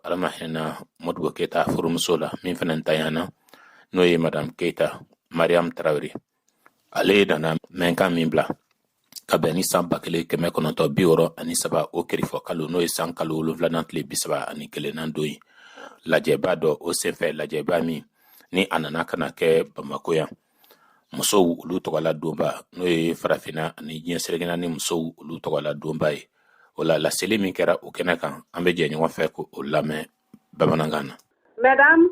alama hena Modibo Keita furumuso la min fana tayana n'o ye Madame Keita Mariam Traoré ale nana menkan min bila ka bɛn ni san 1960 o kirifɔ kalo n'o ye san kalo 7 tile 31 don ye lajɛba dɔ o senfɛ lajɛba min ni a nana kana kɛ Bamako yan musow olu tɔgɔla donba n'o ye farafina ani diɲɛ selekena ni musow olu tɔgɔla donba ye o la laseli min kɛra o kɛnɛ kan an bɛ jɛ ɲɔgɔn fɛ ko o lamɛn bamanankan na. Mesdames,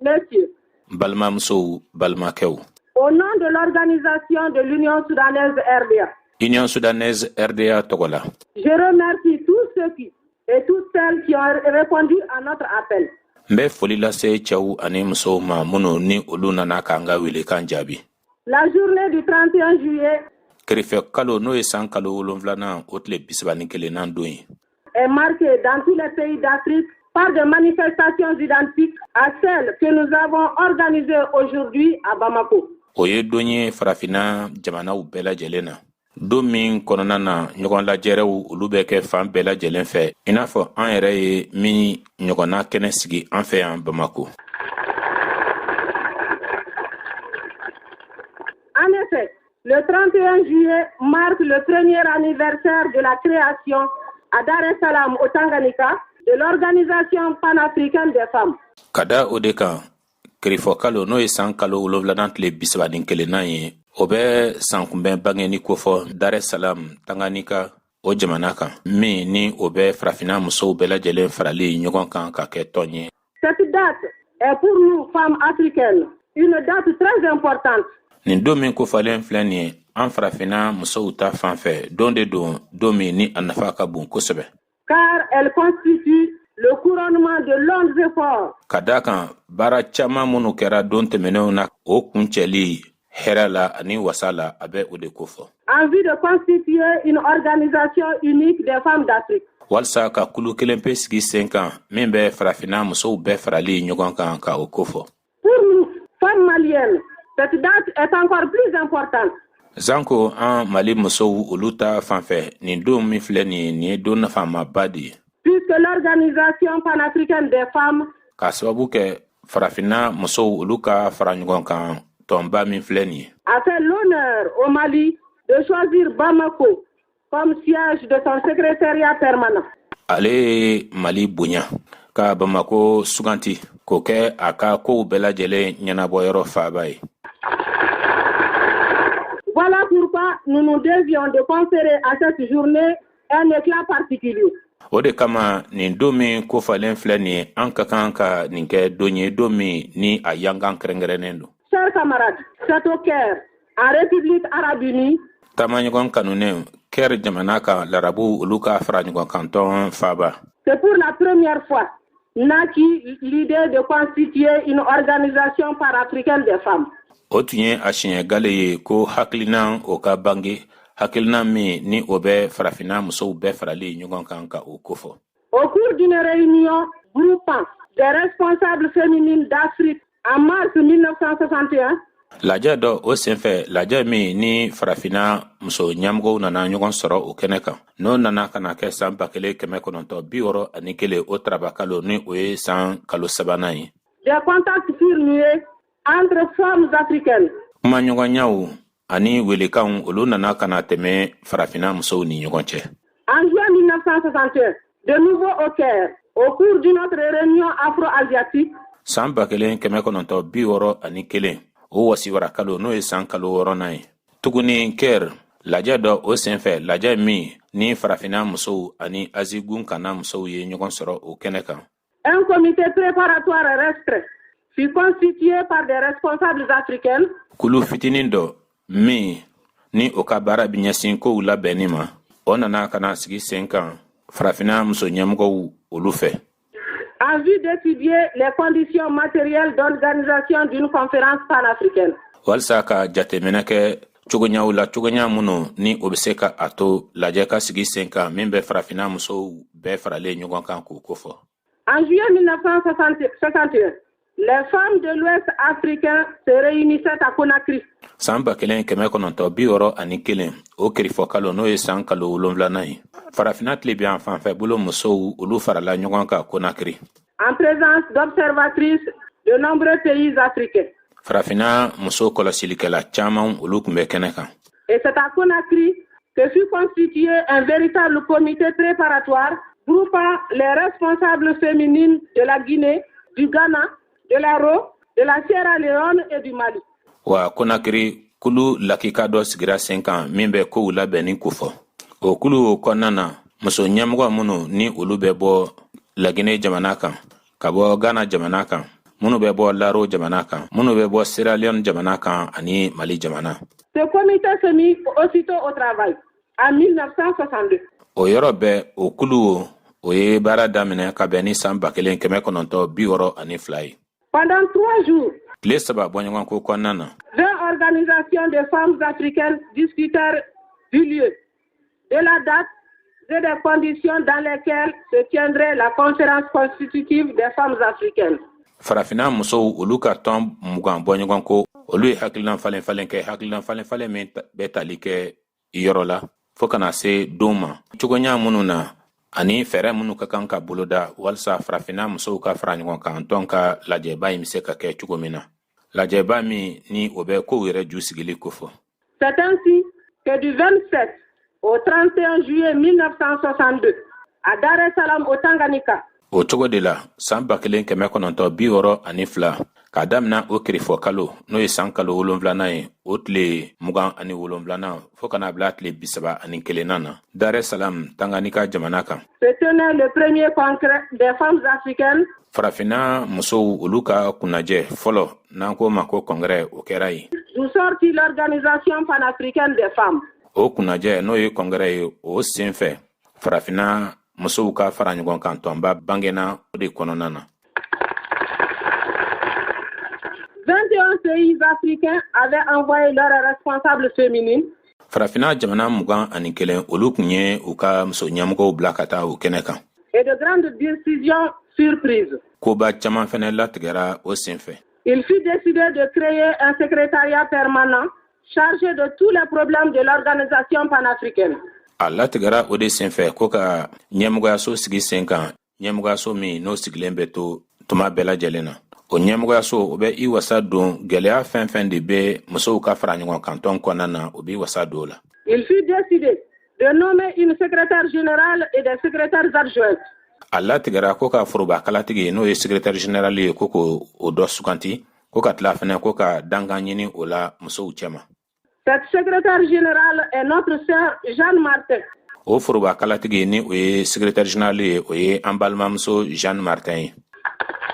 Messieurs, balimamusow balimakɛw, au nom de l'organisation de l'Union soudanaise RDA, Union soudanaise RDA tɔgɔla, je remercie tous ceux qui et toutes celles qui ont répondu à notre appel. n bɛ foli lase cɛw ani musow ma minnu ni olu nana k'an ka welekan jaabi. La journée du 31 juillet kirifɛ kalo n'o ye san kalo 7 o tile 31 don ye est marquée dans tous les pays d'Afrique par des manifestations identiques à celles que nous avons organisées aujourd'hui à Bamako. o ye don ye farafina jamanaw bɛɛ lajɛlen na don min kɔnɔna na ɲɔgɔn lajɛrɛw olu bɛ kɛ fan bɛɛ lajɛlen fɛ i n'a fɔ an yɛrɛ ye min ɲɔgɔnna kɛnɛ sigi an fɛ yan Bamako. En effet, le 31 juillet marque le premier anniversaire de la création à Dar es Salaam au Tanganyika de l'Organisation panafricaine des femmes. Kada o de kan kirifɔ kalo n'o ye san kalo 7 tile 31 ye o bɛ sankunbɛn bangeni kofɔ Dar es Salaam Tanganyika o jamana kan min ni o bɛ farafina musow bɛɛ lajɛlen farali ɲɔgɔn kan ka kɛ tɔn ye. Cette date est pour nous femmes africaines une date très importante. Nin don min kofalen filɛ nin ye an farafina musow ta fan fɛ don de don don min ni a nafa ka bon kosɛbɛ. Car elle constitue le couronnement de longs efforts. Ka da kan baara caman minnu kɛra don tɛmɛnenw na o kuncɛli hɛrɛ la ani wasa la a bɛ o de kofɔ. En vue de constituer une organisation unique des femmes d'Afrique. Walsa ka kulu kelen pe sigi sen kan min bɛ farafina musow bɛɛ farali ɲɔgɔn kan ka o kofɔ. Pour nous, femmes maliennes, cette date est encore plus importante. Zanko an Mali musow olu ta fanfɛ nin don min filɛ nin ye don nafamaba de ye. Puisque l'Organisation panafricaine des femmes k'a sababu kɛ farafina musow olu ka fara ɲɔgɔn kan tɔnba min filɛ nin ye. a fait l'honneur au Mali de choisir Bamako comme siège de son secrétariat permanent. Ale ye Mali bonya ka Bamako suganti k'o kɛ a ka kow bɛɛ lajɛlen ɲɛnabɔyɔrɔ faaba ye. Voilà pourquoi nous nous devions de conférer à cette journée un éclat particulier. O de kama nin don min kofalen filɛ nin ye an ka kan ka nin kɛ don ye don min ni a yankan kɛrɛnkɛrɛnnen don. Chers camarades, c'est au Caire, en République arabe unie, taamaɲɔgɔn kanunenw Caire jamana kan larabu olu ka fara ɲɔgɔn kan tɔn faaba. c'est pour la première fois naquit l'idée de constituer une organisation panafricaine des femmes. O tun ye a siɲɛ gale ye ko hakilina o ka bange hakilina min ni o bɛ farafina musow bɛɛ farali ɲɔgɔn kan ka o kofɔ. Au cours d'une réunion groupant des responsables féminines d'Afrique en mars 1961, lajɛ dɔ o senfɛ lajɛ min ni farafina muso ɲɛmɔgɔw nana ɲɔgɔn sɔrɔ o kɛnɛ kan n'o nana kana kɛ san 1961 o taraba kalo ni o ye san kalo 3nan ye. des contacts furent noués entre femmes africaines. kuma ɲɔgɔnyaw ani welekanw olu nana kana tɛmɛ farafina musow ni ɲɔgɔn cɛ. En juin 1961, de nouveau au Caire, au cours d'une autre réunion afro-asiatique, san 1961 o wasiwara kalo n'o ye san kalo 6nan ye. Tuguni Caire lajɛ dɔ o senfɛ lajɛ min ni farafina musow ani azigun kana musow ye ɲɔgɔn sɔrɔ o kɛnɛ kan. un comité préparatoire restreint fut constitué par des responsables africains. Kulu fitinin dɔ min ni o ka baara bi ɲɛsin kow labɛnni ma o nana kana sigi sen kan farafina muso ɲɛmɔgɔw olu fɛ. En vue d'étudier les conditions matérielles d'organisation d'une conférence panafricaine. Walsa ka jateminɛ kɛ cogoɲaw la cogoɲa minnu ni o bɛ se ka a to lajɛ ka sigi sen kan min bɛ farafina musow bɛɛ faralen ɲɔgɔn kan k'o kofɔ. En juillet 1961, les femmes de l'Ouest africain se réunissaient à Conakry. San 1961 o kirifɔ kalo n'o ye san kalo 7nan ye. Farafina tile bi an fanfɛ bolo musow olu farala ɲɔgɔn kan Conakry. en présence d'observatrices de nombreux pays africains. Farafina muso kɔlɔsilikɛla caman olu kun bɛ kɛnɛ kan. Et c'est à Conakry que fut constitué un véritable comité préparatoire groupant les responsables féminines de la Guinée, du Ghana, de la RO, de la Sierra Leone et du Mali. Wa Conakry kulu lakika dɔ sigira sen kan min bɛ kow labɛnni kofɔ. O kulu kɔnɔna na muso ɲɛmɔgɔ minnu ni olu bɛ bɔ Laginɛ jamana kan, ka bɔ Ghana jamana kan, minnu bɛ bɔ Laro jamana kan, minnu bɛ bɔ Sierra Leone jamana kan ani Mali jamana. Ce comité se mit aussitôt au travail en 1962. O yɔrɔ bɛɛ o kulu o ye baara daminɛ ka bɛn ni san 1962 ye. Pendant 3 jours, tile 3 bɔɲɔgɔnko kɔnɔna na 20 organisations de femmes africaines discutèrent du lieu, de la date et des conditions dans lesquelles se tiendrait la conférence constitutive des femmes africaines. Farafina musow olu ka tɔn mugan bɔɲɔgɔnko olu ye hakilinan falen kɛ hakilinan falen min bɛ tali kɛ yɔrɔ la fo kana se don ma cogoɲa minnu na ani fɛɛrɛ minnu ka kan ka boloda walasa farafina musow ka fara ɲɔgɔn kan tɔn ka lajɛba in bɛ se ka kɛ cogo min na lajɛba min ni o bɛ kow yɛrɛ ju sigili kofɔ. C'est ainsi que du 27 au 31 juillet 1962 à Dar es Salaam au Tanganyika. O cogo de la san 1962 k'a damina o kirifɔ kalo n'o ye san kalo 7nan ye o tile 27nan fo kana bila tile 31nan na Dar es Salaam Tanganyika jamana kan. Se tenait le premier congrès des femmes africaines. Farafina musow olu ka kunnajɛ fɔlɔ n'an ko ma ko congrès o kɛra ye. D'où sortit l'organisation panafricaine des femmes. O kunnajɛ n'o ye congrès ye o senfɛ farafina musow ka fara ɲɔgɔn kan tɔnba bangena o de kɔnɔna na. 21 pays africains avaient envoyé leurs responsables féminines. Farafina jamana 21 olu kun ye u ka muso ɲɛmɔgɔw bila ka taa o kɛnɛ kan. Et de grandes décisions surprises. Koba caman fɛnɛ latigɛra o senfɛ. Il fut décidé de créer un secrétariat permanent chargé de tous les problèmes de l'organisation panafricaine. A latigɛra o de senfɛ ko ka ɲɛmɔgɔyaso sigi sen kan ɲɛmɔgɔyaso min n'o sigilen bɛ to tuma bɛɛ lajɛlen na. O ɲɛmɔgɔyaso o bɛ i wasa don gɛlɛya fɛn de bɛ musow ka fara ɲɔgɔn kan tɔn kɔnɔna na o bɛ wasa don o la. Il fut décidé de nommer une secrétaire générale et des secrétaires adjoints. A latigɛra ko ka forobaakalatigi n'o ye secrétaire général ye ko o dɔ suganti ko ka tila fɛnɛ ko ka dankan ɲini o la musow cɛma. Cette secrétaire générale est notre sœur Jeanne Martin. O forobaakalatigi ni o ye secrétaire général ye o ye an balimamuso Jeanne Martin ye.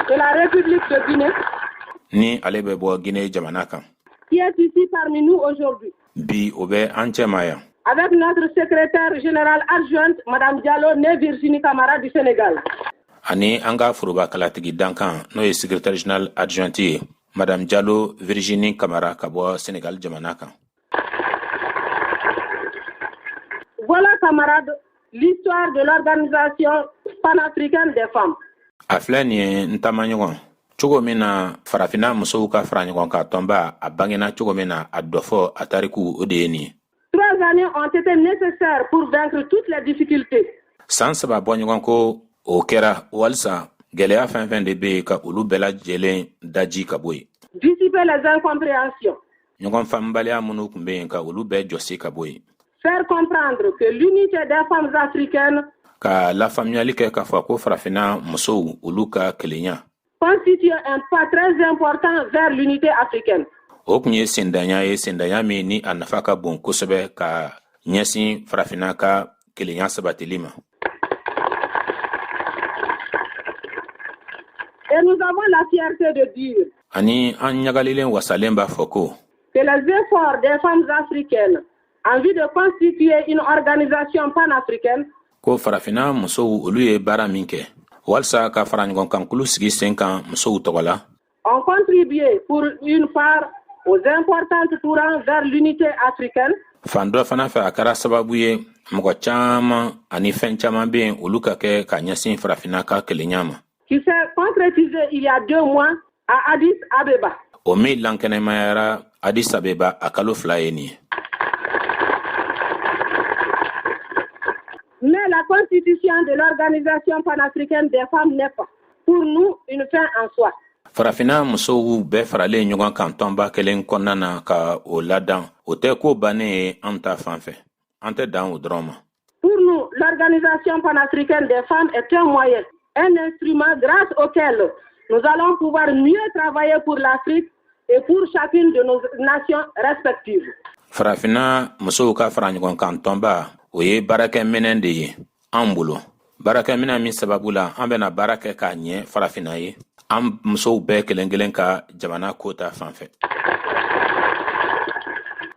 De la République de Guinée. Ni ale bɛ bɔ Guinée jamana kan. Qui est ici parmi nous aujourd'hui. Bi o bɛ an cɛma yan. Avec notre secrétaire générale adjointe, Madame Diallo, née Virginie Camara du Sénégal. Ani an ka forobaakalatigi dankan n'o ye secrétaire général adjointe ye Madame Diallo Virginie Camara ka bɔ Sénégal jamana kan. Voilà, camarades, l'histoire de l'organisation panafricaine des femmes. A filɛ nin ye n taamaɲɔgɔn cogo min na farafina musow ka fara ɲɔgɔn kan tɔnba a bangena cogo min na a dɔ fɔ a tariku o de ye nin ye. 3 années ont été nécessaires pour vaincre toutes les difficultés. San 3 bɔɲɔgɔn ko o kɛra walisa gɛlɛya fɛn de bɛ yen ka olu bɛɛ lajɛlen daji ka bɔ yen. Dissiper les incompréhensions. Ɲɔgɔn faamubaliya minnu tun bɛ yen ka olu bɛɛ jɔsi ka bɔ yen. Faire comprendre que l'unité des femmes africaines ka lafaamuyali kɛ k'a fɔ ko farafina musow olu ka kelenya constitue un pas très important vers l'unité africaine. O kun ye sendanya min ni a nafa ka bon kosɛbɛ ka ɲɛsin farafina ka kelenya sabatili ma. Et nous avons la fierté de dire ani an ɲagalilen wasalen b'a fɔ ko que les efforts des femmes africaines en vue de constituer une organisation panafricaine ko farafina musow olu ye baara min kɛ walasa ka fara ɲɔgɔn kan kulu sigi sen kan musow tɔgɔ la ont contribué pour une part aux importantes tournants vers l'unité africaine. Fan dɔ fana fɛ a kɛra sababu ye mɔgɔ caman ani fɛn caman bɛ yen olu ka kɛ ka ɲɛsin farafina ka kelenya ma. Qui s'est concrétisé il y a 2 mois à Addis Abeba. O min lankɛnɛmayara Addis Abeba a kalo 2 ye nin ye. Mais la constitution de l'organisation panafricaine des femmes n'est pas. pour nous une fin en soi. Farafina musow bɛɛ faralen ɲɔgɔn kan tɔnba kelen kɔnɔna na ka o ladan o tɛ ko bannen ye an ta fan fɛ an tɛ dan o dɔrɔn ma. Pour nous, l'Organisation panafricaine des femmes est un moyen, un instrument grâce auquel nous allons pouvoir mieux travailler pour l'Afrique et pour chacune de nos nations respectives. Farafina musow ka fara ɲɔgɔn kan tɔnba o ye baarakɛminɛn de ye an bolo. Baarakɛminɛn min sababu la an bɛna baara kɛ k'a ɲɛ farafina ye an musow bɛɛ kelen kelen ka jamana kota fan fɛ.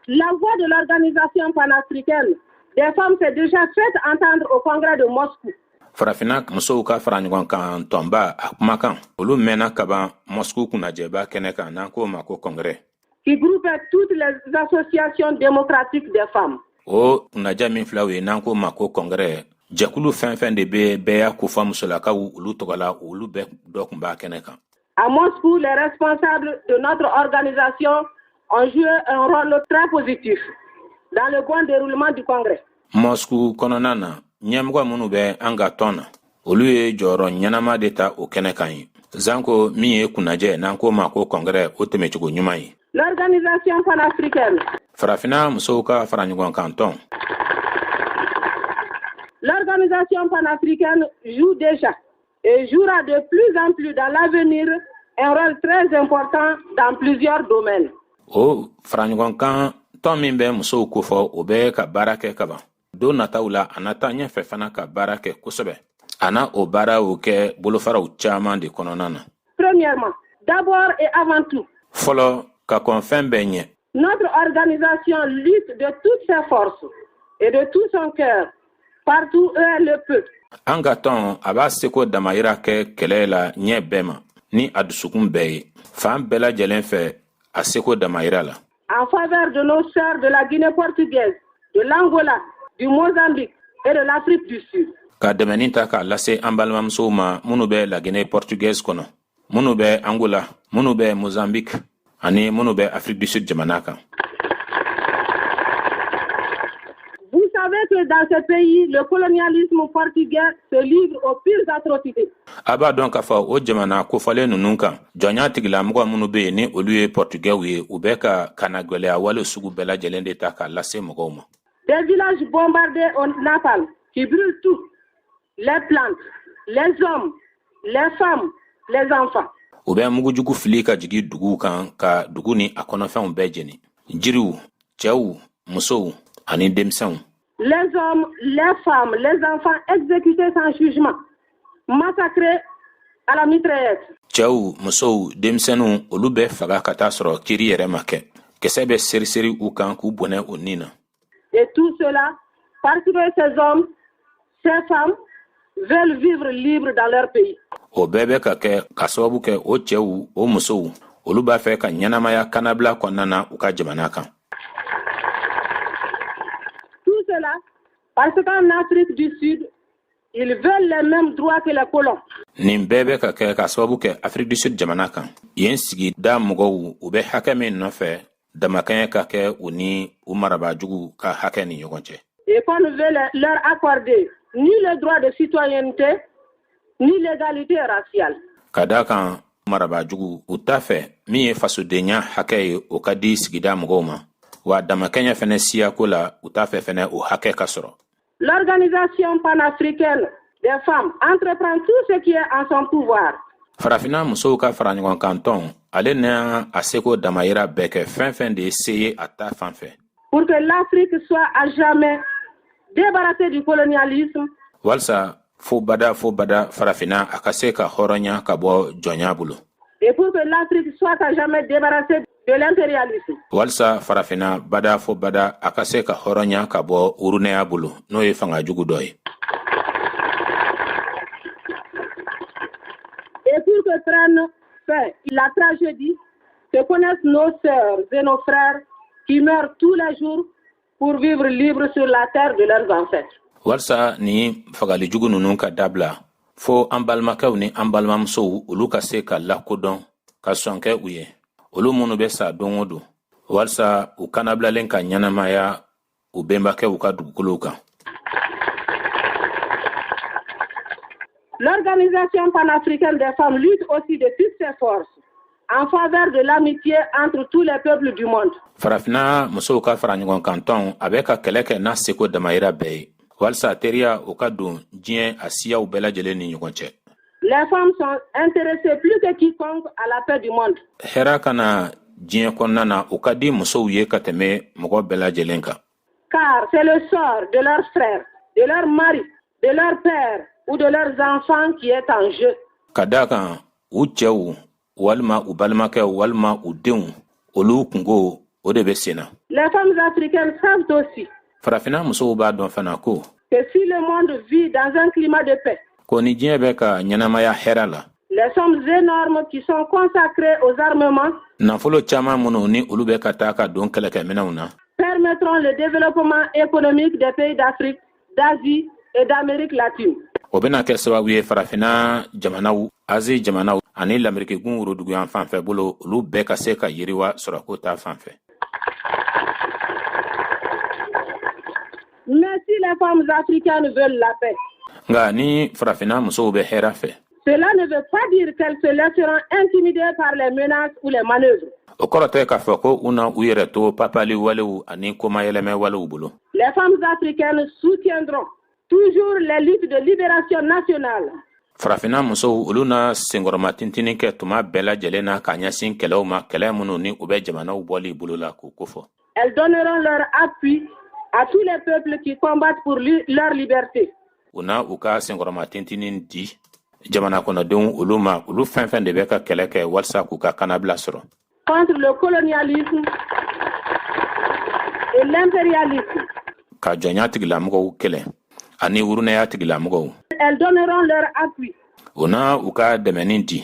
La voix de l'Organisation panafricaine des femmes s'est déjà faite entendre au congrès de Moscou. Farafina musow ka fara ɲɔgɔn kan tɔnba a kumakan olu mɛnna kaban Moscou kunnajɛba kɛnɛ kan n'an k'o ma ko congrès. Qui groupait toutes les associations démocratiques des femmes. O kunnajɛ min filɛ o ye n'an k'o ma ko congrès jɛkulu fɛn fɛn de bɛ bɛɛ y'a kofa musolakaw olu tɔgɔ la olu bɛɛ dɔ kun b'a kɛnɛ kan. À Moscou, les responsables de notre organisation ont joué un rôle très positif dans le bon déroulement du congrès. Moscou kɔnɔna na ɲɛmɔgɔ minnu bɛ an ka tɔn na olu ye jɔyɔrɔ ɲɛnama de ta o kɛnɛ kan ye. Zanko min ye kunnajɛ n'an k'o ma ko congrès o tɛmɛcogo ɲuman ye. L'Organisation panafricaine. Farafina musow ka fara ɲɔgɔn kan tɔn. L'Organisation panafricaine joue déjà et jouera de plus en plus dans l'avenir un rôle très important dans plusieurs domaines. O fara ɲɔgɔn kan tɔn min bɛ musow kofɔ o bɛ ka baara kɛ kaban. Don nataw la a nata ɲɛfɛ fana ka baara kɛ kosɛbɛ. A na o baara o kɛ bolofaraw caman de kɔnɔna na. Premièrement, d'abord et avant tout. Fɔlɔ ka kɔn fɛn bɛɛ ɲɛ. Notre organisation lutte de toutes ses forces et de tout son cœur partout où elle le peut. An ka tɔn a b'a seko damayira kɛ kɛlɛ la ɲɛ bɛɛ ma ni a dusukun bɛɛ ye. Fan bɛɛ lajɛlen fɛ a seko damayira la. En faveur de nos sœurs de la Guinée portugaise, de l'Angola, du Mozambique et de l'Afrique du Sud. Ka dɛmɛni ta k'a lase an balimamusow ma minnu bɛ la Guinée portugaise kɔnɔ, minnu bɛ Angola, minnu bɛ Mozambique ani minnu bɛ Afrique du Sud jamana kan. Vous savez que dans ce pays, le colonialisme portugais se livre aux pires atrocités. A b'a dɔn k'a fɔ o jamana kofɔlen ninnu kan jɔnya tigilamɔgɔ minnu bɛ yen ni olu ye portugais ye u bɛ ka kanagwɛlɛya wale sugu bɛɛ lajɛlen de ta k'a lase mɔgɔw ma. Des villages bombardés au napalm qui brûlent tout, les plantes, les hommes, les femmes, les enfants. U bɛ mugujugu fili ka jigi duguw kan ka dugu ni a kɔnɔfɛnw bɛɛ jeni. Jiriw, cɛw, musow ani denmisɛnw. Les hommes, les femmes, les enfants exécutés sans jugement, massacrés à la mitraillette. Cɛw, musow, denmisɛnninw olu bɛ faga ka taa sɔrɔ kiri yɛrɛ ma kɛ. Kisɛ bɛ seriseri u kan k'u bɔnɛ o nin na. Et tout cela parce que ces hommes, ces femmes veulent vivre libres dans leur pays. O bɛɛ bɛ ka kɛ ka sababu kɛ o cɛw o musow olu b'a fɛ ka ɲɛnamaya kanabila kɔnɔna na u ka jamana kan. Tout cela parce qu'en Afrique du Sud, ils veulent les mêmes droits que les colons. Nin bɛɛ bɛ ka kɛ ka sababu kɛ Afrique du Sud jamana kan. Yen sigida mɔgɔw u bɛ hakɛ min nɔfɛ damakɛɲɛ ka kɛ u ni u marabajugu ka hakɛ ni ɲɔgɔn cɛ. Et qu'on ne veut leur accorder ni le droit de citoyenneté, ni l'égalité raciale. Ka da kan marabajugu u t'a fɛ min ye fasodenya hakɛ ye o ka di sigida mɔgɔw ma. Wa damakɛɲɛ fɛnɛ siyako la u t'a fɛ fɛnɛ o hakɛ ka sɔrɔ. L'Organisation panafricaine des femmes entreprend tout ce qui est en son pouvoir. Farafina musow ka fara ɲɔgɔn kan tɔn ale n'a a seko damayira bɛɛ kɛ fɛn fɛn de se ye a ta fan fɛ. Pour que l'Afrique soit à jamais débarrassée du colonialisme. Walsa fo bada farafina a ka se ka hɔrɔnya ka bɔ jɔnya bolo. Et pour que l'Afrique soit à jamais débarrassée de l'impérialisme. Walsa farafina bada a ka se ka hɔrɔnya ka bɔ urunɛya bolo n'o ye fanga jugu dɔ ye. Et pour que prenne fin la tragédie que connaissent nos sœurs et nos frères qui meurent tous les jours pour vivre libres sur la terre de leurs ancêtres. Walsa ni fagali jugu ninnu ka dabila fo an balimakɛw ni an balimamusow olu ka se ka lakodɔn ka sɔn kɛ u ye olu minnu bɛ sa don o don walsa u kanabilalen ka ɲɛnamaya u benbakɛw ka dugukolow kan. L'Organisation panafricaine des femmes lutte aussi de toutes ses forces en faveur de l'amitié entre tous les peuples du monde. Farafina musow ka fara ɲɔgɔn kan tɔn a bɛ ka kɛlɛ kɛ n'a seko damayira bɛɛ ye walasa teriya o ka don diɲɛ a siyaw bɛɛ lajɛlen ni ɲɔgɔn cɛ. Les femmes sont intéressées plus que quiconque à la paix du monde. Hɛrɛ kana diɲɛ kɔnɔna na o ka di musow ye ka tɛmɛ mɔgɔ bɛɛ lajɛlen kan. Car c'est le sort de leurs frères, de leurs maris, de leurs pères ou de leurs enfants qui est en jeu. Ka da kan u cɛw walima u balimakɛw walima u denw olu kungo o de bɛ sen na. Les femmes africaines savent aussi Farafina musow b'a dɔn fana ko que si le monde vit dans un climat de paix, ko ni diɲɛ bɛ ka ɲɛnamaya hɛrɛ la, les sommes énormes qui sont consacrées aux armements nafolo caman minnu ni olu bɛ ka taa ka don kɛlɛkɛminɛnw na permettront le développement économique des pays d'Afrique, d'Asie et d'Amérique latine. o bɛna kɛ sababu ye farafina jamanaw azi jamanaw ani lamɛrikɛgun woroduguyan fanfɛ bolo olu bɛɛ ka se ka yiriwa sɔrɔko ta fanfɛ. Mais si les femmes africaines veulent la paix, nka ni farafina musow bɛ hɛrɛ fɛ, cela ne veut pas dire qu'elles se laisseront intimider par les menaces ou les manœuvres. o kɔrɔ tɛ k'a fɔ ko u na u yɛrɛ to papali walew ani komayɛlɛmɛ walew bolo. Les femmes africaines soutiendront toujours les luttes de libération nationale. Farafina musow olu na senkɔrɔma tintinin kɛ tuma bɛɛ lajɛlen na ka ɲɛsin kɛlɛw ma, kɛlɛ minnu ni u bɛ jamanaw bɔli bolo la k'o kofɔ. Elles donneront leur appui à tous les peuples qui combattent pour leur liberté. u na u ka senkɔrɔma tintinin di jamana kɔnɔdenw olu ma, olu fɛn fɛn de bɛ ka kɛlɛ kɛ walasa k'u ka kanabila sɔrɔ. Contre le colonialisme et l'impérialisme. Ka jɔnya tigilamɔgɔw kɛlɛ ani urunɛya tigilamɔgɔw. Elles donneront leur appui u na u ka dɛmɛni di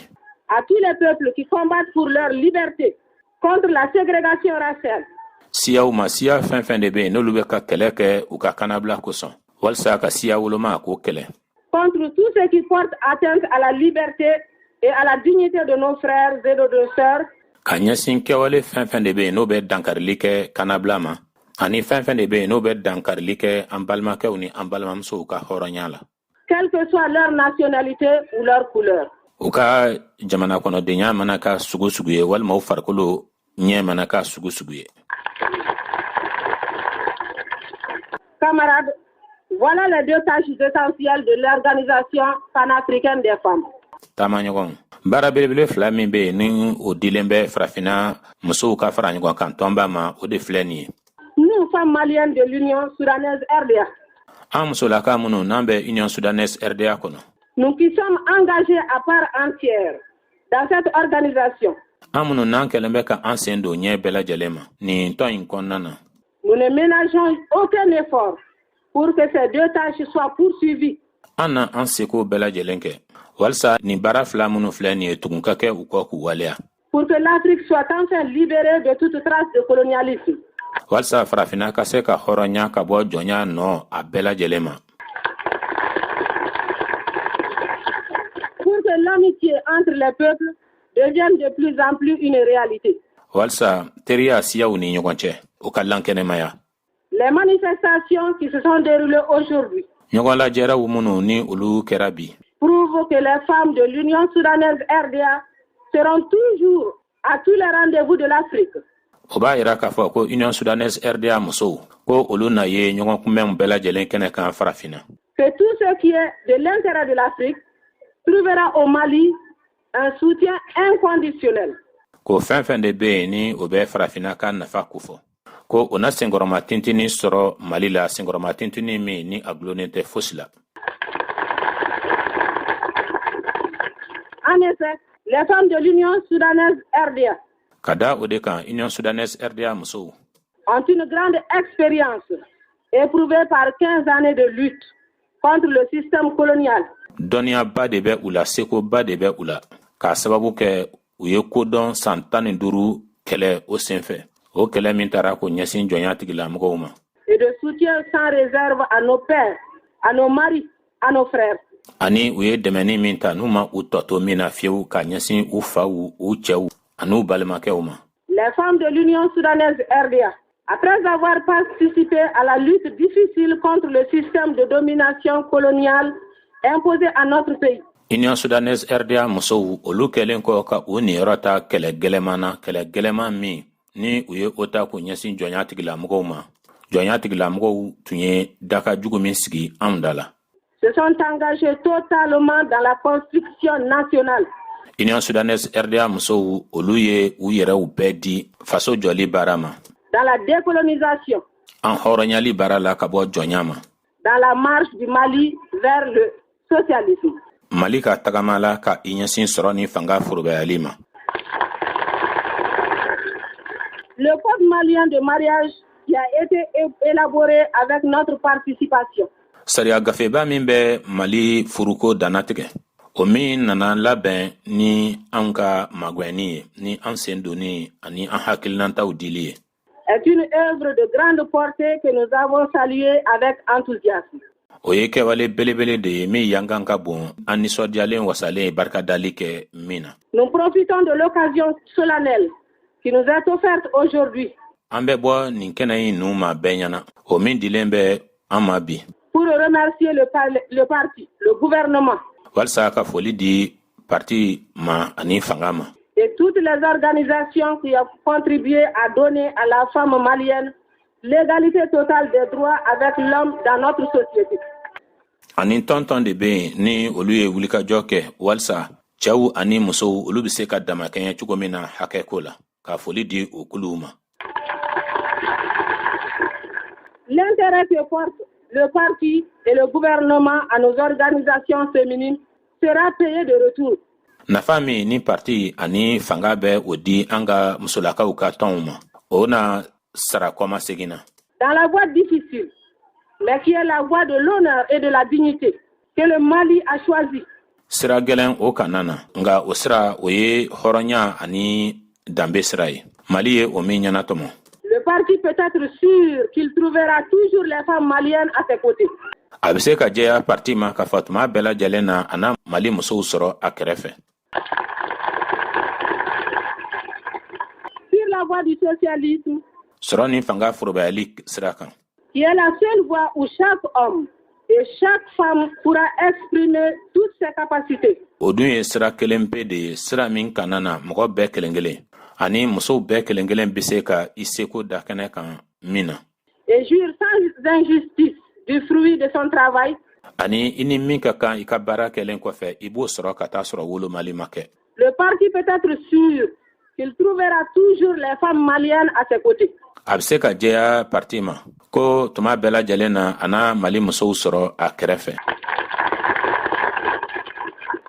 à tous les peuples qui combattent pour leur liberté contre la ségrégation raciale. siyaw ma, siya fɛn fɛn de bɛ yen n'olu bɛ ka kɛlɛ kɛ u ka kanabila kosɔn walasa ka siya woloma k'o kɛlɛ. Contre tout ce qui porte atteinte à la liberté et à la dignité de nos frères et de nos sœurs. Ka ɲɛsin kɛwale fɛn fɛn de bɛ yen n'o bɛ dankarili kɛ kanabila ma ani fɛn fɛn de bɛ yen n'o bɛ dankarili kɛ an balimakɛw ni an balimamusow ka hɔrɔnya la. Quelle que soit leur nationalité ou leur couleur. u ka jamana kɔnɔdenya mana ka sugu sugu ye walima u farikolo ɲɛ mana ka sugu sugu ye. Camarades, voilà les deux tâches essentielles de l'Organisation panafricaine des femmes. Taamaɲɔgɔn, baara belebele fila min bɛ yen ni o dilen bɛ farafina musow ka fara ɲɔgɔn kan tɔnba ma, o de filɛ nin ye. Nous, femmes maliennes de l'Union soudanaise RDA, an musolaka minnu n'an bɛ Union Soudanaise RDA kɔnɔ, nous qui sommes engagés à part entière dans cette organisation, an minnu n'an kɛlen bɛ ka an sen don ɲɛ bɛɛ lajɛlen ma nin tɔn in kɔnɔna na, nous ne ménageons aucun effort pour que ces deux tâches soient poursuivies. an na an seko bɛɛ lajɛlen kɛ walasa nin baara fila minnu filɛ nin ye tugun ka kɛ u kɔ k'u waleya. Pour que l'Afrique soit enfin libérée de toute trace de colonialisme. walasa farafina ka se ka hɔrɔnya ka bɔ jɔnya nɔ a bɛɛ lajɛlen ma. Pour que l'amitié entre les peuples devienne de plus en plus une réalité. walasa teriya siyaw ni ɲɔgɔn cɛ o ka lankɛnɛmaya. Les manifestations qui se sont déroulées aujourd'hui ɲɔgɔn lajɛraw minnu ni olu kɛra bi prouvent que les femmes de l'Union soudanaise RDA seront toujours à tous les rendez-vous de l'Afrique. o b'a yira k'a fɔ ko Union Soudanaise RDA musow ko olu na ye ɲɔgɔn kunbɛnw bɛɛ lajɛlen kɛnɛ kan farafina. Que tout ce qui est de l'intérêt de l'Afrique trouvera au Mali un soutien inconditionnel. ko fɛn fɛn de bɛ yen ni o bɛ farafina ka nafa kofɔ ko o na senkɔrɔma tintinin sɔrɔ Mali la, senkɔrɔma tintinin min ni a gulonnen tɛ fosi la. En effet, les femmes de l'Union soudanaise RDA ka da o de kan Union Soudanaise RDA musow ont une grande expérience éprouvée par 15 années de lutte contre le système colonial. dɔnniyaba de bɛ u la, sekoba de bɛ u la, k'a sababu kɛ u ye kodɔn san 15 kɛlɛ o senfɛ, o kɛlɛ min taara ko ɲɛsin jɔnya tigilamɔgɔw ma. Et de soutien sans réserve à nos pères, à nos maris, à nos frères. ani u ye dɛmɛni min ta n'u ma u tɔto min na fiyewu ka ɲɛsin u faw, u cɛw an'u balimakɛw ma. Les femmes de l'Union soudanaise RDA, après avoir participé à la lutte difficile contre le système de domination coloniale imposées à notre pays. Union Soudanaise RDA musow olu kɛlen kɔ ka u niyɔrɔ ta kɛlɛ gɛlɛman na kɛlɛ gɛlɛman min ni u ye o ta k'u ɲɛsin jɔnya tigilamɔgɔw ma jɔnya tigilamɔgɔw tun ye daka jugu min sigi anw da la. Se sont engagés totalement dans la construction nationale. Union Soudanaise RDA musow olu ye u yɛrɛw bɛɛ di faso jɔli baara ma. Dans la décolonisation. An hɔrɔnyali baara la ka bɔ jɔnya ma. Dans la marche du Mali vers le socialisme. Mali ka tagama la ka i ɲɛsin sɔrɔ ni fanga forobɛyali ma. Le code malien de mariage qui a été élaboré avec notre participation. Sariya gafeba min bɛ Mali furuko danatigɛ o min nana labɛn ni an ka magwɛni ye ni an sen donni ani an hakilinantaw dili ye. Est une œuvre de grande portée que nous avons saluée avec enthousiasme. O ye kɛwale belebele de ye min yankan ka bon an nisɔndiyalen wasalen barikadali kɛ min na. Nous profitons de l'occasion solennelle qui nous est offerte aujourd'hui. An bɛ bɔ nin kɛnɛ in nu ma bɛɛ ɲɛna o min dilen bɛ an ma bi. Pour remercier le parti, le gouvernement. Walsa ka foli di parti ma ani fanga ma. Et toutes les organisations qui ont contribué à donner à la femme malienne l'égalité totale des droits avec l'homme dans notre société. Ani tɔntɔn de bɛ ni olu ye wulikajɔ kɛ walsa cɛw ani musow olu bɛ se ka damakɛɲɛ cogo min na hakɛko la ka foli di o kuluw ma. L'intérêt que porte le parti et le gouvernement à nos organisations féminines sera payé de retour. Nafa min ni parti ani fanga bɛ o di an ka musolakaw ka tɔnw ma o na sara kɔma segin na. Dans la voie difficile, mais qui est la voie de l'honneur et de la dignité que le Mali a choisi. Sira gɛlɛn o kana na nka o sira o ye hɔrɔnya ani danbe sira ye. Mali ye o min ɲɛnatɔmɔ. Le parti peut être sûr qu'il trouvera toujours les femmes maliennes à ses côtés. A bɛ se ka jɛya parti ma ka fɔ tuma bɛɛ lajɛlen na a na Mali musow sɔrɔ a kɛrɛfɛ. Sur la voie du socialisme, sɔrɔ ni fanga forobɛyali sira kan. Qui est la seule voie où chaque homme et chaque femme pourra exprimer toutes ses capacités. O dun ye sira kelen pe de ye sira min kana na mɔgɔ bɛɛ kelen kelen ani musow bɛɛ kelen kelen bɛ se ka i seko da kɛnɛ kan min na. Et jouir sans injustice du fruit de son travail. Ani i ni min ka kan i ka baara kɛlen kɔfɛ i b'o sɔrɔ ka taa sɔrɔ wolomali ma kɛ. Le parti peut être sûr qu'il trouvera toujours les femmes maliennes à ses côtés. A bɛ se ka jɛya parti ma ko tuma bɛɛ lajɛlen na a na Mali musow sɔrɔ a kɛrɛfɛ.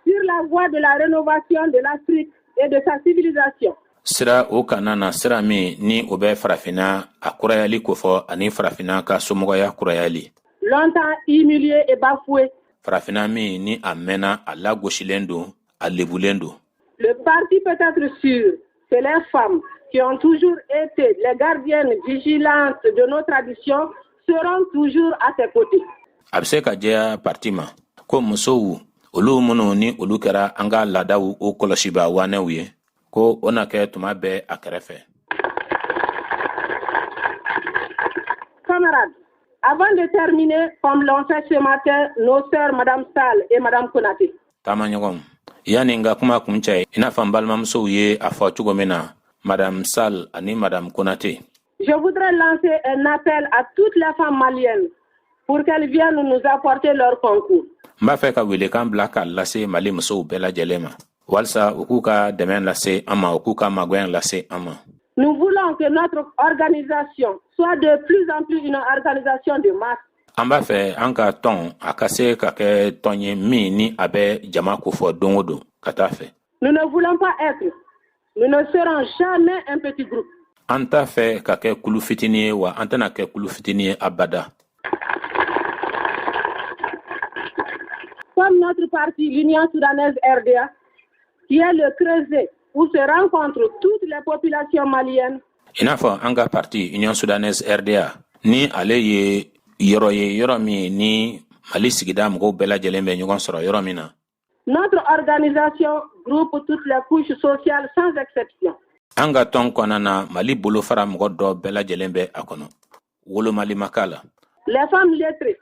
Sur la voie de la rénovation de l'Afrique et de sa civilisation. Sira o kana na sira min ni o bɛ farafina a kurayali kofɔ ani farafina ka somɔgɔya kurayali. Longtemps humilié et bafoué. Farafina min ni a mɛnna a lagosilen don a lebulen don. Le parti peut être sûr que les femmes qui ont toujours été les gardiennes vigilantes de nos traditions seront toujours à ses côtés. A bɛ se ka jɛya parti ma ko musow olu minnu ni olu kɛra an ka laadaw o kɔlɔsiba wanɛw ye ko o na kɛ tuma bɛɛ a kɛrɛfɛ. Camarades, avant de terminer, comme l'ont fait ce matin nos sœurs Madame Sall et Madame Konaté. Taamaɲɔgɔn yani n ka kuma kuncɛ i n'a fɔ n balimamusow ye a fɔ cogo min na Madame Sall ani Madame Konaté. Je voudrais lancer un appel à toutes les femmes maliennes pour qu'elles viennent nous apporter leur concours. N b'a fɛ ka welekan bila k'a lase Mali musow bɛɛ lajɛlen ma walsa u k'u ka dɛmɛ lase an ma u k'u ka magwɛn lase an ma. Nous voulons que notre organisation soit de plus en plus une organisation de masse. An b'a fɛ an ka tɔn a ka se ka kɛ tɔn ye min ni a bɛ jama kofɔ don o don ka taa fɛ. Nous ne voulons pas être, nous ne serons jamais un petit groupe. An t'a fɛ ka kɛ kulu fitini ye wa an tɛna kɛ kulu fitini ye abada. Comme notre parti, l'Union Soudanaise RDA, qui est le creuset où se rencontrent toutes les populations maliennes. I n'a fɔ an ka parti Union Soudanaise RDA ni ale ye yɔrɔ min ni Mali sigida mɔgɔw bɛɛ lajɛlen bɛ ɲɔgɔn sɔrɔ yɔrɔ min na. Notre organisation groupe toutes les couches sociales sans exception. An ka tɔn kɔnɔna na Mali bolofara mɔgɔ dɔ bɛɛ lajɛlen bɛ a kɔnɔ. Wolomali ma k'a la. Les femmes lettrées,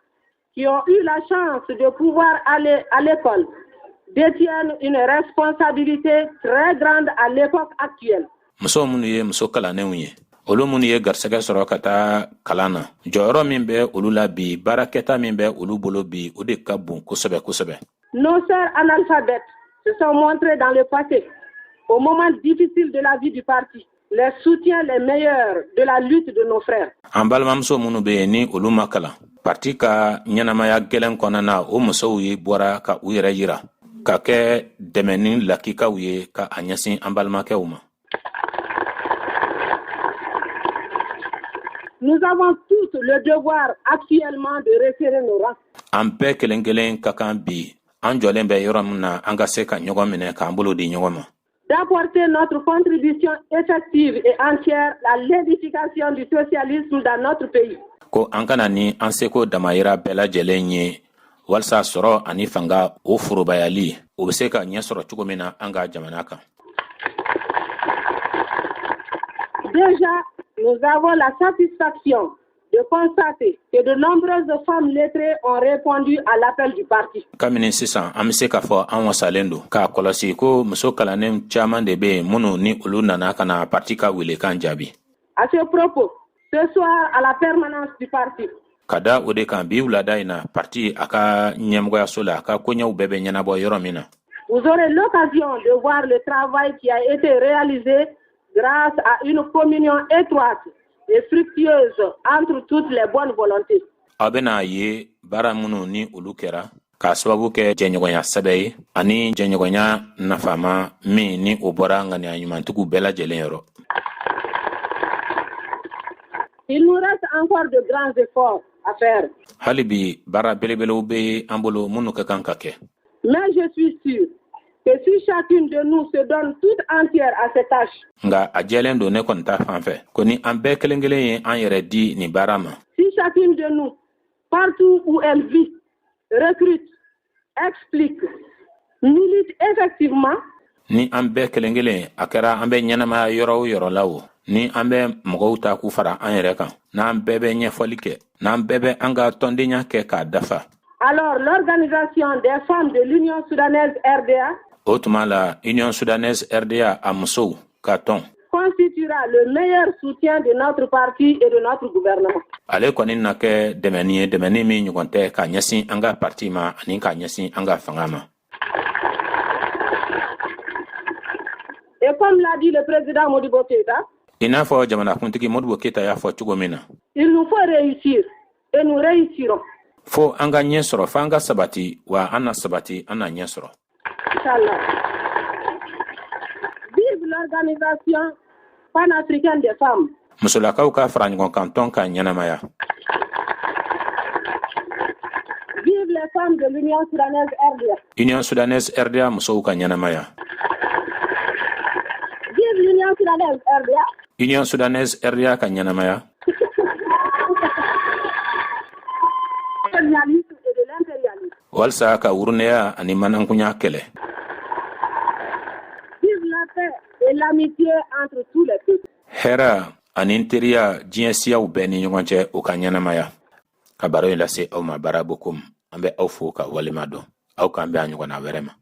qui ont eu la chance de pouvoir aller à l'école détiennent une responsabilité très grande à l'époque actuelle. Muso munnu ye muso kalanenw ye olu munnu ye garisɛgɛ sɔrɔ ka taa kalan na jɔyɔrɔ min bɛ olu la bi baarakɛta min bɛ olu bolo bi o de ka bon kosɛbɛ kosɛbɛ. Nos sœurs analphabètes se sont montrées dans le passé, au moment difficile de la vie du parti, les soutiens les meilleurs de la lutte de nos frères. An balimamuso minnu bɛ yen ni olu ma kalan parti ka ɲɛnamaya gɛlɛn kɔnɔna na o musow ye bɔra ka u yɛrɛ yira ka kɛ dɛmɛ ni lakikaw ye ka a ɲɛsin an balimakɛw ma. Nous avons tous le devoir actuellement de resserrer nos rangs. An bɛɛ kelen kelen ka kan bi an jɔlen bɛ yɔrɔ min na an ka se ka ɲɔgɔn minɛ k'an bolo di ɲɔgɔn ma. D'apporter notre contribution effective et entière à l'édification du socialisme dans notre pays. Ko an kana ni an seko damayira bɛɛ lajɛlen ye walasa sɔrɔ ani fanga o furubayali o bɛ se ka ɲɛ sɔrɔ cogo min na an ka jamana kan. Déjà, nous avons la satisfaction de constater que de nombreuses femmes lettrées ont répondu à l'appel du parti. Kabini sisan an bɛ se k'a fɔ an wasalen don k'a kɔlɔsi ko muso kalannen caman de bɛ yen minnu ni olu nana ka na parti ka welekan jaabi. À ce propos, ce soir à la permanence du parti, Ka da o de kan bi wulada in na parti a ka ɲɛmɔgɔyaso la a ka koɲɛw bɛɛ bɛ ɲɛnabɔ yɔrɔ min na. vous aurez l'occasion de voir le travail qui a été réalisé grâce à une communion étroite et fructueuse entre toutes les bonnes volontés. Aw bɛna ye baara minnu ni olu kɛra k'a sababu kɛ jɛɲɔgɔnya sɛbɛ ye ani jɛɲɔgɔnya nafama min ni o bɔra ŋaniya ɲumantigiw bɛɛ lajɛlen yɔrɔ. Il nous reste encore de grands efforts à faire. Hali bi baara belebelew bɛ an bolo minnu ka kan ka kɛ. Mais je suis sûr que si chacune de nous se donne toute entière à ces tâches, Nga a jɛlen don ne kɔni ta fan fɛ ko ni an bɛɛ kelen kelen ye an yɛrɛ di nin baara ma. si chacune de nous, partout où elle vit, recrute, explique, milite effectivement, Ni an bɛɛ kelen kelen a kɛra an bɛ ɲɛnamaya yɔrɔ o yɔrɔ la o ni an bɛ mɔgɔw ta k'u fara an yɛrɛ kan n'an bɛɛ bɛ ɲɛfɔli kɛ n'an bɛɛ bɛ an ka tɔndenya kɛ k'a dafa. alors l'organisation des femmes de l'Union soudanaise RDA O tuma la Union Soudanaise RDA a musow ka tɔn constituera le meilleur soutien de notre parti et de notre gouvernement. ale kɔni na kɛ dɛmɛni ye dɛmɛni min ɲɔgɔn tɛ k'a ɲɛsin an ka parti ma ani k'a ɲɛsin an ka fanga ma. Et comme l'a dit le président Modibo Keïta, I n'a fɔ jamanakuntigi Modibo Keyita y'a fɔ cogo min na il nous faut réussir et nous réussirons. fo an ka ɲɛ sɔrɔ fo an ka sabati wa an na sabati an na ɲɛ sɔrɔ. Inch'Allah. Vive l'organisation panafricaine des femmes. Musolakaw ka fara ɲɔgɔn kan tɔn ka ɲɛnamaya. Vive les femmes de l'Union soudanaise RDA. Union Soudanaise RDA musow ka ɲɛnamaya. Vive l'Union soudanaise RDA. Union Soudanaise RDA ka ɲɛnamaya. Colonialisme et de l'impérialisme. Walsa ka wuruneya ani manankunya kɛlɛ. Vive la paix et l'amitié entre tous les peuples. Hɛrɛ ani teriya diɲɛ siyaw bɛɛ ni ɲɔgɔn cɛ o ka ɲɛnamaya. Ka baro in lase aw ma Bara Bokom an bɛ aw fo ka walima dɔn aw k'an bɛ a ɲɔgɔnna wɛrɛ ma.